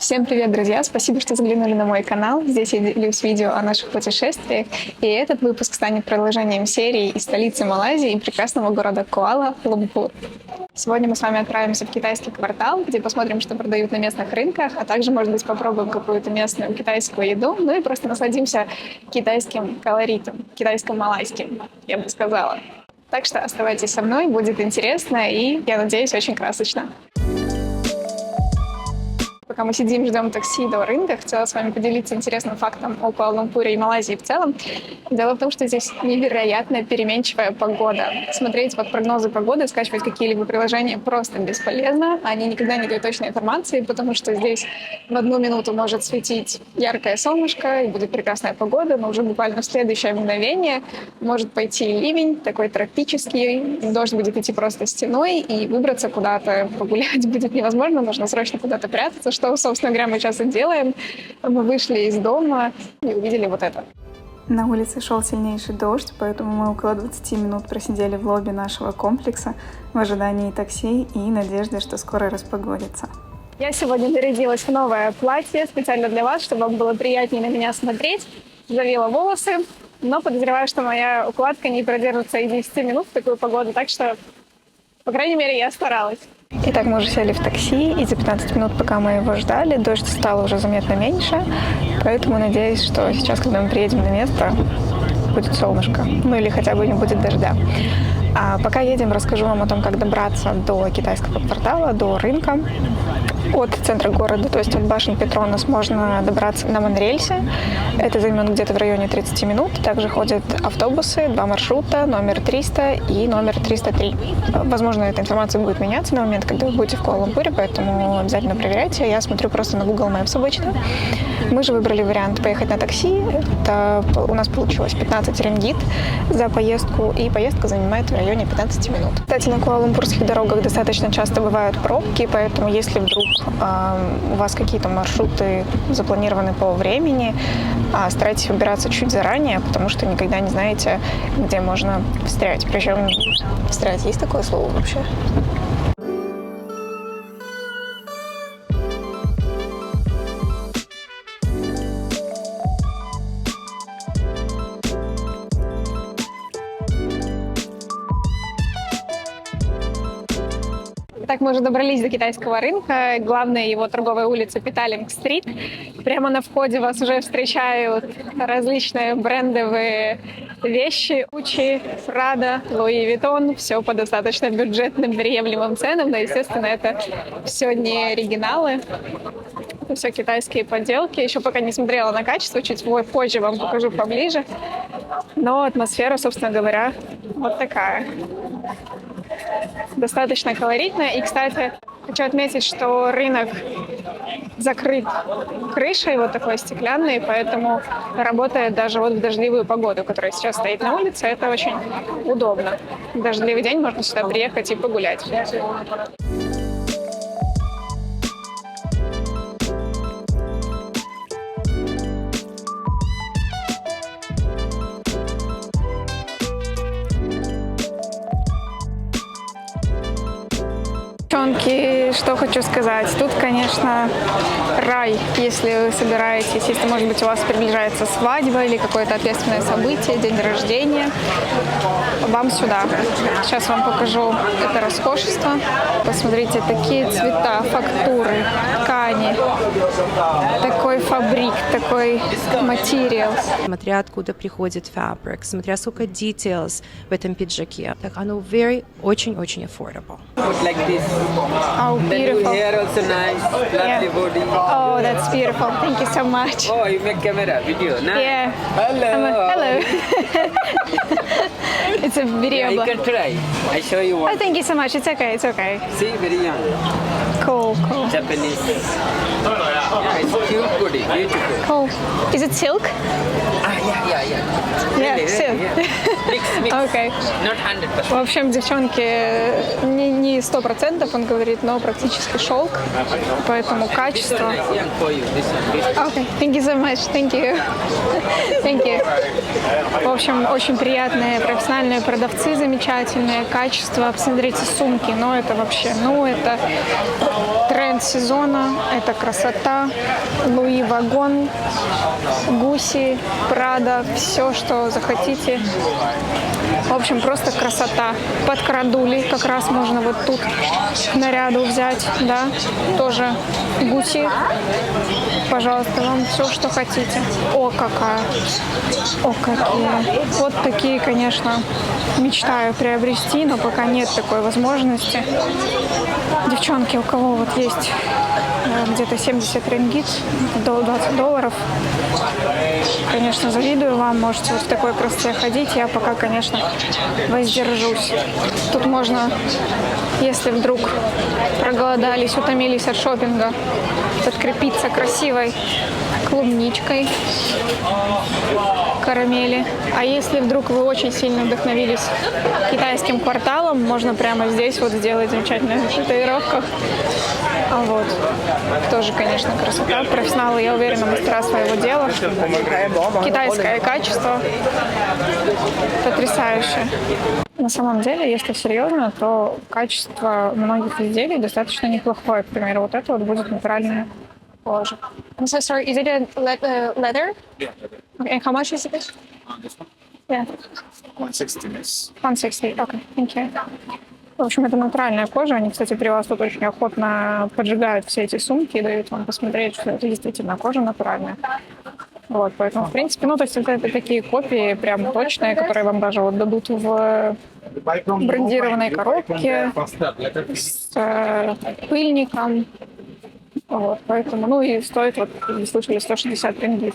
Всем привет, друзья! Спасибо, что заглянули на мой канал. Здесь я делюсь видео о наших путешествиях. И этот выпуск станет продолжением серии из столицы Малайзии и прекрасного города Куала-Лумпур. Сегодня мы с вами отправимся в китайский квартал, где посмотрим, что продают на местных рынках, а также, может быть, попробуем какую-то местную китайскую еду, ну и просто насладимся китайским колоритом, китайско-малайским, я бы сказала. Так что оставайтесь со мной, будет интересно и, я надеюсь, очень красочно. Пока мы сидим, ждем такси до рынка, хотела с вами поделиться интересным фактом о Куала-Лумпуре и Малайзии в целом. Дело в том, что здесь невероятно переменчивая погода. Смотреть вот прогнозы погоды, скачивать какие-либо приложения просто бесполезно. Они никогда не дают точной информации, потому что здесь в одну минуту может светить яркое солнышко и будет прекрасная погода, но уже буквально в следующее мгновение может пойти ливень, такой тропический, дождь будет идти просто стеной, и выбраться куда-то, погулять будет невозможно, нужно срочно куда-то прятаться, что, собственно говоря, мы сейчас и делаем. Мы вышли из дома и увидели вот это. На улице шел сильнейший дождь, поэтому мы около 20 минут просидели в лобби нашего комплекса в ожидании такси и надежде, что скоро распогодится. Я сегодня нарядилась в новое платье специально для вас, чтобы вам было приятнее на меня смотреть. Завила волосы, но подозреваю, что моя укладка не продержится и 10 минут в такую погоду, так что, по крайней мере, я старалась. Итак, мы уже сели в такси, и за 15 минут, пока мы его ждали, дождь стал уже заметно меньше, поэтому надеюсь, что сейчас, когда мы приедем на место, будет солнышко, ну или хотя бы не будет дождя. А пока едем, расскажу вам о том, как добраться до китайского квартала, до рынка. От центра города, то есть от башни Петронас, можно добраться на монорельсе. Это займет где-то в районе 30 минут. Также ходят автобусы, два маршрута, номер 300 и номер 303. Возможно, эта информация будет меняться на момент, когда вы будете в Куала-Лумпуре, поэтому обязательно проверяйте. Я смотрю просто на Google Maps обычно. Мы же выбрали вариант поехать на такси. Это у нас получилось 15 рингит за поездку, и поездка занимает в районе 15 минут. Кстати, на куала-лумпурских дорогах достаточно часто бывают пробки, поэтому если вдруг у вас какие-то маршруты запланированы по времени, старайтесь выбираться чуть заранее, потому что никогда не знаете, где можно встрять. Причем встрять есть такое слово вообще? Так, мы уже добрались до китайского рынка. Главная его торговая улица Петалинг-стрит. Прямо на входе вас уже встречают различные брендовые вещи. Gucci, Prada, Louis Vuitton. Все по достаточно бюджетным, приемлемым ценам. Но, естественно, это все не оригиналы. Это все китайские подделки. Еще пока не смотрела на качество. Чуть позже вам покажу поближе. Но атмосфера, собственно говоря, вот такая. Достаточно колоритная. И, кстати, хочу отметить, что рынок закрыт крышей, вот такой стеклянной, поэтому работает даже вот в дождливую погоду, которая сейчас стоит на улице. Это очень удобно. В дождливый день можно сюда приехать и погулять. Девчонки, что хочу сказать. Тут, конечно, рай, если вы собираетесь, если, может быть, у вас приближается свадьба или какое-то ответственное событие, день рождения, вам сюда. Сейчас вам покажу это роскошество. Посмотрите, такие цвета, фактуры, ткани, такой фабрик, такой материал. Смотря откуда приходит фабрик, смотря сколько details в этом пиджаке. Так оно очень-очень affordable. Like this. Oh, beautiful. Hair also nice, lovely body. Oh, that's beautiful. Thank you so much. Oh, you make camera, video, nah? Yeah. Hello. Hello. It's a video. Yeah, you can try. I show you Oh, one. thank you so much. It's okay. It's okay. See, very young. Cool. Japanese. Yeah, it's cute body, beautiful. Cool. Is it silk? Yeah. Yeah, sit. Mix. Окей. Not 100%. В общем, девчонки, не 100%, он говорит, но практически шелк, поэтому качество. Nice young for you. This one. Okay, thank you so much. Thank you. Thank you. В общем, очень приятные профессиональные продавцы, замечательные, качество. Посмотрите сумки, но это вообще, это тренд сезона, это красота. Луи Вагон, Гуси, Прада, все, что захотите. В общем, просто красота. Подкрадули, как раз можно вот тут к наряду взять, да, тоже Гуси. Пожалуйста, вам все, что хотите. О, какая. О, какие. Вот такие, конечно, мечтаю приобрести, но пока нет такой возможности. Девчонки, у кого вот есть где-то 70 рингит, до $20, конечно, завидую вам. Можете вот в такой красоте ходить. Я пока, конечно, воздержусь. Тут можно, если вдруг проголодались, утомились от шопинга, подкрепиться красивой клубничкой, карамели. А если вдруг вы очень сильно вдохновились китайским кварталом, можно прямо здесь вот сделать замечательную татуировку. Вот. Тоже, конечно, красота. Профессионалы, я уверена, мастера своего дела. Китайское качество потрясающее. На самом деле, если серьезно, то качество многих изделий достаточно неплохое. К примеру, вот это вот будет натуральная кожа. I'm so sorry, is it a leather? Yeah. Okay, and how much is it? This one? Yeah, 160, miss. 160. Okay, thank you. В общем, это натуральная кожа. Они, кстати, при вас тут очень охотно поджигают все эти сумки и дают вам посмотреть, что это действительно кожа натуральная. Вот, поэтому, в принципе, то есть это такие копии прям точные, которые вам даже вот дадут в брендированной коробке с пыльником. Вот, поэтому, и стоит, вот, вы слышали, 160 рингит.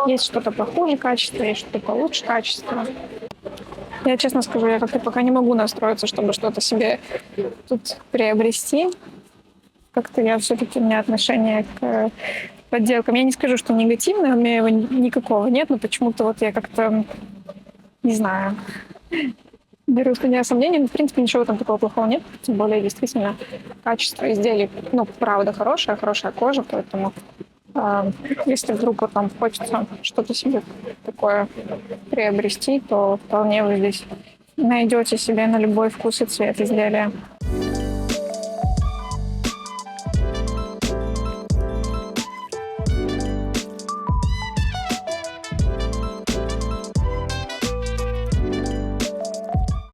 Есть что-то похуже качества, есть что-то получше качества. Я честно скажу, я как-то пока не могу настроиться, чтобы что-то себе тут приобрести. Как-то я все-таки, у меня отношение к подделкам. Я не скажу, что негативное, у меня его никакого нет, но почему-то вот я как-то, не знаю, беру с меня сомнения, но в принципе ничего там такого плохого нет, тем более действительно качество изделий, правда хорошая кожа, поэтому если вдруг вот вам хочется что-то себе такое приобрести, то вполне вы здесь найдете себе на любой вкус и цвет изделия.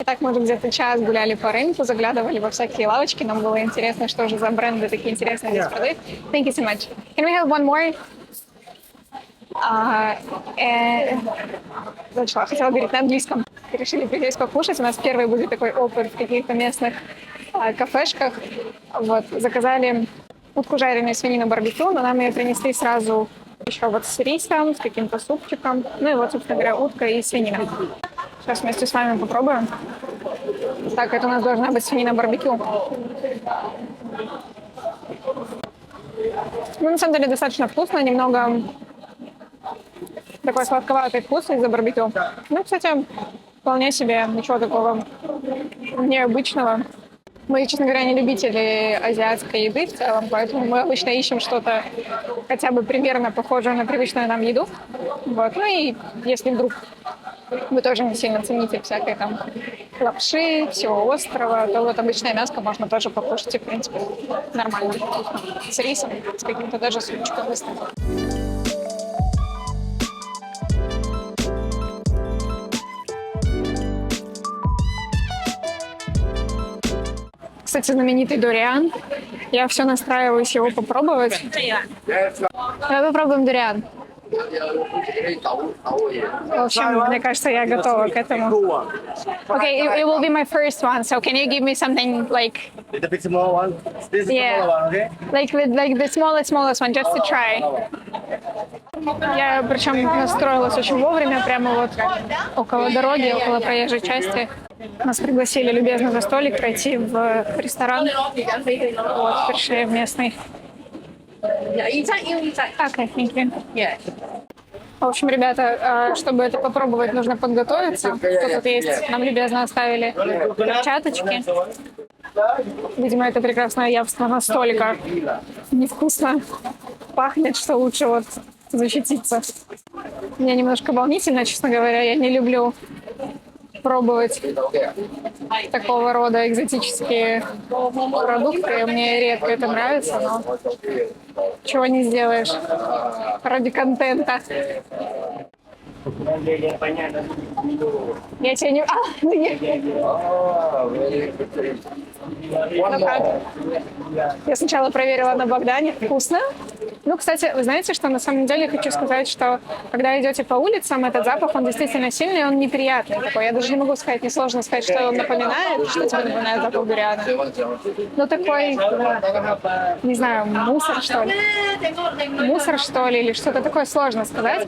Так, мы где-то час гуляли по рынку, заглядывали во всякие лавочки. Нам было интересно, что же за бренды такие интересные здесь продают. Thank you so much. Can we have one more? Хотела говорить на английском. Решили прийти покушать. У нас первый будет такой опыт в каких-то местных кафешках. Вот, заказали утку жареную, свинину, барбекю, но нам ее принесли сразу еще вот с рисом, с каким-то супчиком. И вот, собственно говоря, утка и свинина. Сейчас вместе с вами попробуем. Так, это у нас должна быть свинина барбекю. На самом деле достаточно вкусно, немного такой сладковатый вкус из-за барбекю. Кстати, вполне себе ничего такого необычного. Мы, честно говоря, не любители азиатской еды в целом, поэтому мы обычно ищем что-то хотя бы примерно похожее на привычную нам еду. Вот. И если вдруг вы тоже не сильно цените всякой там лапши, всего острого, то вот обычное мяско можно тоже покушать, и, в принципе, нормально. С рисом, с каким-то даже супчиком быстро. Кстати, знаменитый дуриан. Я все настраиваюсь его попробовать. Давай попробуем дуриан. В общем, мне кажется, я готова к этому. Okay, it will be my first one. So can you give me something like The bit small one. This is Yeah. the smaller one, okay? like the smallest one, just to try? Я причем настроилась очень вовремя, прямо вот около дороги, около проезжей части. Нас пригласили любезно за столик пройти в ресторан. Вот, пришли в местный. Okay, thank you. В общем, ребята, чтобы это попробовать, нужно подготовиться. Что тут есть? Нам любезно оставили перчаточки. Видимо, это прекрасное явство настолько невкусно пахнет, что лучше вот защититься. Мне немножко волнительно, честно говоря. Я не люблю пробовать такого рода экзотические продукты. Мне редко это нравится, но чего не сделаешь ради контента. Я тебя не... Ну как? Я сначала проверила на Богдане. Вкусно. Ну, кстати, вы знаете, что на самом деле хочу сказать, что когда идете по улицам, этот запах, он действительно сильный, он неприятный такой. Я даже не могу сказать, несложно сказать, что он напоминает, что тебе напоминает запах дуриана. Ну, такой, не знаю, мусор, что ли. Мусор, что ли, или что-то такое, сложно сказать.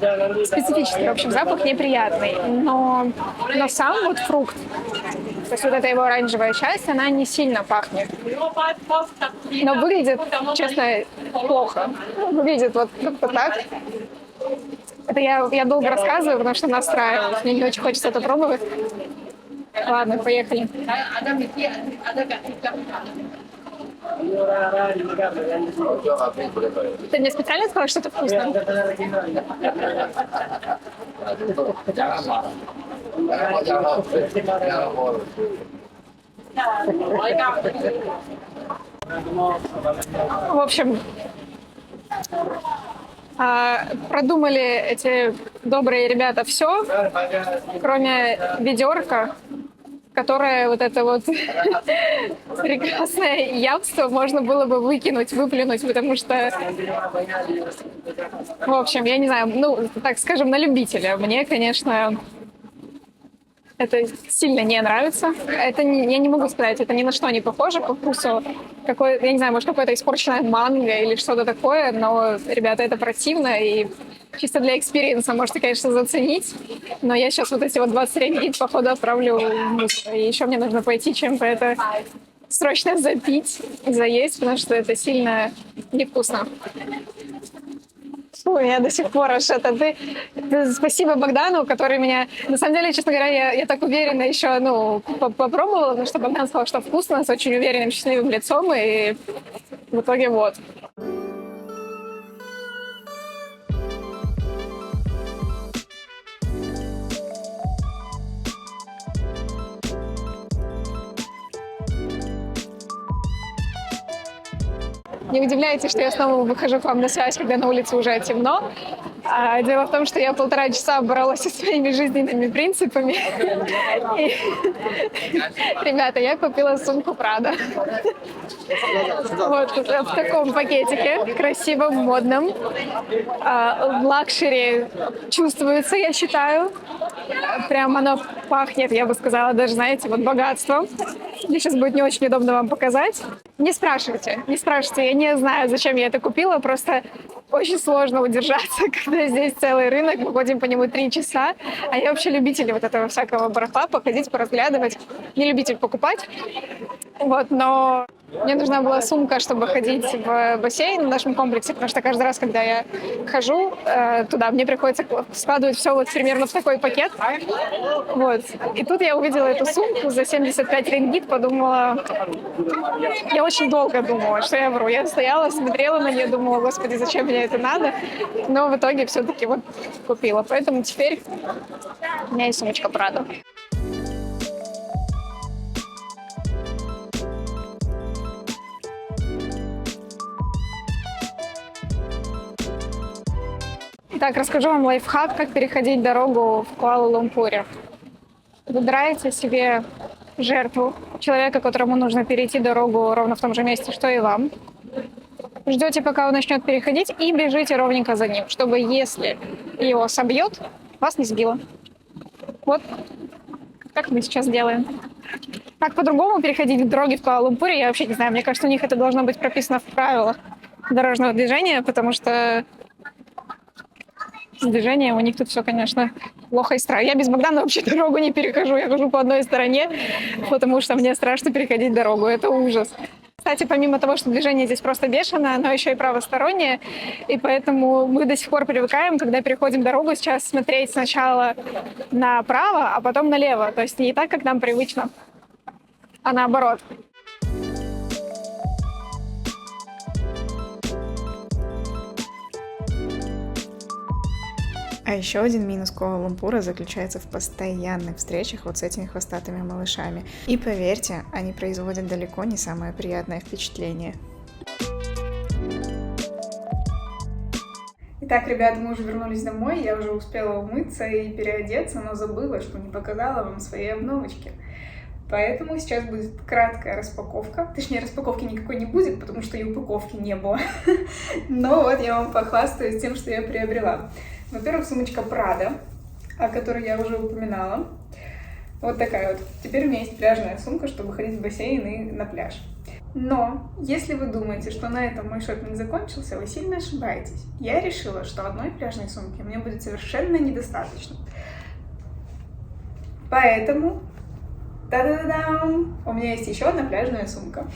Специфический, в общем, запах неприятный. Но сам вот фрукт, то есть вот эта его оранжевая часть, она не сильно пахнет. Но выглядит, честно, плохо. Выглядит вот как-то так. Это я долго рассказываю, потому что настраиваюсь. Мне не очень хочется это пробовать. Ладно, поехали. Ты мне специально сказала, что это вкусно? В общем, продумали эти добрые ребята все, кроме ведерка, которое вот это вот прекрасное явство можно было бы выкинуть, выплюнуть, потому что, в общем, я не знаю, ну, так скажем, на любителя. Мне, конечно, это сильно не нравится. Это я не могу сказать, это ни на что не похоже по вкусу. Я не знаю, может, какое-то испорченное манго или что-то такое, но, ребята, это противно, и чисто для экспириенса можете, конечно, заценить. Но я сейчас вот эти вот 23 яиц, походу, отправлю в мусор. И еще мне нужно пойти чем-то это срочно запить, заесть, потому что это сильно невкусно. Фу, я до сих пор аж это... Спасибо Богдану, который меня... На самом деле, честно говоря, я так уверенно еще, попробовала, потому что Богдан сказал, что вкусно, с очень уверенным, счастливым лицом, и в итоге вот. Не удивляйтесь, что я снова выхожу к вам на связь, когда на улице уже темно. Дело в том, что я 1,5 часа боролась со своими жизненными принципами. И, ребята, я купила сумку Prada. Вот в таком пакетике, красивом, модном. Лакшери чувствуется, я считаю. Прям оно пахнет, я бы сказала, даже, знаете, вот богатством. Мне сейчас будет не очень удобно вам показать. Не спрашивайте, я не знаю, зачем я это купила, просто очень сложно удержаться, когда здесь целый рынок, мы ходим по нему 3 часа, а я вообще любитель вот этого всякого барахла, походить, поразглядывать, не любитель покупать, вот, но мне нужна была сумка, чтобы ходить в бассейн в нашем комплексе, потому что каждый раз, когда я хожу туда, мне приходится складывать все вот примерно в такой пакет. Вот. И тут я увидела эту сумку за 75 рингит, подумала... Я очень долго думала, что я вру. Я стояла, смотрела на нее, думала, господи, зачем мне это надо? Но в итоге все-таки вот купила. Поэтому теперь у меня есть сумочка Prada. Итак, расскажу вам лайфхак, как переходить дорогу в Куала-Лумпуре. Выбираете себе жертву, человека, которому нужно перейти дорогу ровно в том же месте, что и вам. Ждете, пока он начнет переходить, и бежите ровненько за ним, чтобы, если его собьет, вас не сбило. Вот как мы сейчас делаем. Как по-другому переходить дороги в Куала-Лумпуре, я вообще не знаю. Мне кажется, у них это должно быть прописано в правилах дорожного движения, потому что с движением у них тут все, конечно, плохо и страшно. Я без Богдана вообще дорогу не перехожу. Я хожу по одной стороне, потому что мне страшно переходить дорогу. Это ужас. Кстати, помимо того, что движение здесь просто бешеное, оно еще и правостороннее, и поэтому мы до сих пор привыкаем, когда переходим дорогу, сейчас смотреть сначала направо, а потом налево. То есть не так, как нам привычно, а наоборот. А еще один минус Куала-Лумпура заключается в постоянных встречах вот с этими хвостатыми малышами. И поверьте, они производят далеко не самое приятное впечатление. Итак, ребята, мы уже вернулись домой, я уже успела умыться и переодеться, но забыла, что не показала вам свои обновочки. Поэтому сейчас будет краткая распаковка. Точнее, распаковки никакой не будет, потому что и упаковки не было. Но вот я вам похвастаюсь тем, что я приобрела. Во-первых, сумочка Prada, о которой я уже упоминала. Вот такая вот. Теперь у меня есть пляжная сумка, чтобы ходить в бассейн и на пляж. Но, если вы думаете, что на этом мой шопинг закончился, вы сильно ошибаетесь. Я решила, что одной пляжной сумки мне будет совершенно недостаточно. Поэтому, та-да-да-дам, у меня есть еще одна пляжная сумка.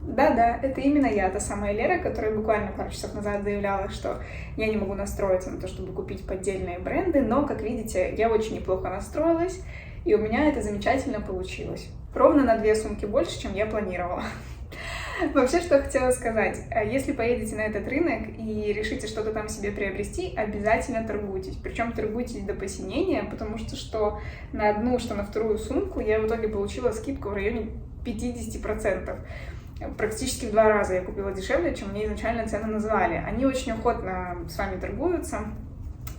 Да-да, это именно я, та самая Лера, которая буквально пару часов назад заявляла, что я не могу настроиться на то, чтобы купить поддельные бренды, но, как видите, я очень неплохо настроилась, и у меня это замечательно получилось. Ровно на 2 сумки больше, чем я планировала. Вообще, что хотела сказать. Если поедете на этот рынок и решите что-то там себе приобрести, обязательно торгуйтесь. Причем торгуйтесь до посинения, потому что на одну, что на вторую сумку я в итоге получила скидку в районе 50%. Практически в 2 раза я купила дешевле, чем мне изначально цены называли. Они очень охотно с вами торгуются.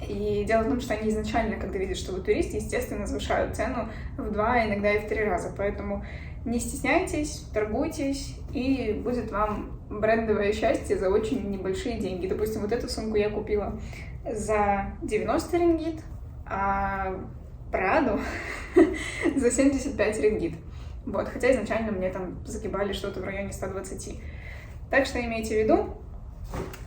И дело в том, что они изначально, когда видят, что вы турист, естественно, завышают цену в 2, иногда и в 3 раза. Поэтому не стесняйтесь, торгуйтесь, и будет вам брендовое счастье за очень небольшие деньги. Допустим, вот эту сумку я купила за 90 рингит, а Праду за 75 рингит. Вот, хотя изначально мне там загибали что-то в районе 120. Так что имейте в виду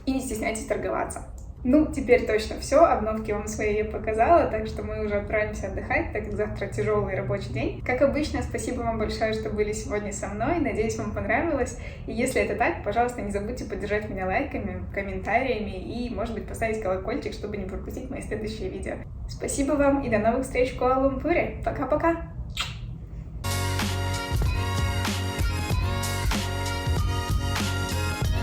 и не стесняйтесь торговаться. Ну, теперь точно все, обновки вам свои я показала, так что мы уже отправимся отдыхать, так как завтра тяжелый рабочий день. Как обычно, спасибо вам большое, что были сегодня со мной, надеюсь, вам понравилось. И если это так, пожалуйста, не забудьте поддержать меня лайками, комментариями и, может быть, поставить колокольчик, чтобы не пропустить мои следующие видео. Спасибо вам и до новых встреч в Куала-Лумпуре. Пока-пока!